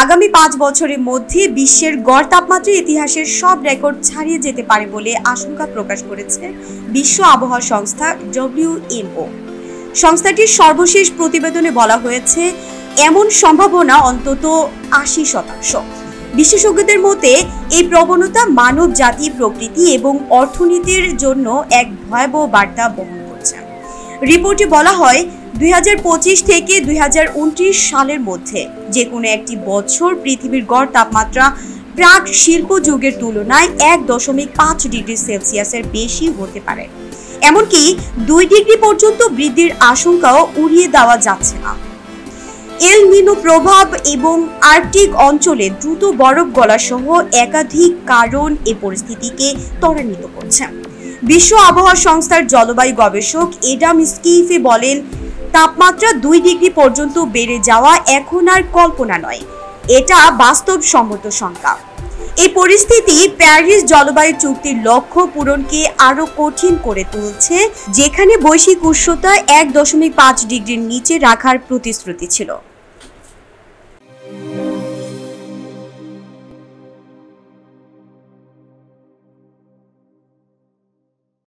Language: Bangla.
আগামী 5 বছরের মধ্যে বিশ্বের গড় তাপমাত্রা ইতিহাসের সব রেকর্ড ছাড়িয়ে যেতে পারে বলে আশঙ্কা প্রকাশ করেছে বিশ্ব আবহাওয়া সংস্থা WMO। সংস্থাটির সর্বশেষ প্রতিবেদনে বলা হয়েছে, এমন সম্ভাবনা অন্তত 80%। বিশেষজ্ঞদের মতে এই প্রবণতা মানব জাতি, প্রকৃতি এবং অর্থনীতির জন্য এক ভয়াবহ বার্তা বহন করছে। রিপোর্টে বলা হয়, 2025 থেকে 2029 সালের মধ্যে যে কোনো একটি বছর পৃথিবীর গড় তাপমাত্রা প্রাক শিল্প যুগের তুলনায় 1.5 ডিগ্রি সেলসিয়াসের বেশি হতে পারে। এমনকি 2 ডিগ্রি পর্যন্ত বৃদ্ধির আশঙ্কাও উড়িয়ে দেওয়া যাচ্ছে না। এল নিনো প্রভাব এবং আর্কটিক অঞ্চলে দ্রুত বরফ গলা সহ একাধিক কারণ এই পরিস্থিতিকে ত্বরান্বিত করছে। বিশ্ব আবহাওয়া সংস্থার জলবায়ু গবেষক এডাম স্কিফে বলেন, তাপমাত্রা 2 ডিগ্রি পর্যন্ত বেড়ে যাওয়া এখন আর কল্পনা নয়, এটা বাস্তবসম্মত সংখ্যা। এই পরিস্থিতি প্যারিস জলবায়ু চুক্তির লক্ষ্য পূরণকে আরো কঠিন করে তুলছে, যেখানে বৈশ্বিক উষ্ণতা 1.5 ডিগ্রির নিচে রাখার প্রতিশ্রুতি ছিল।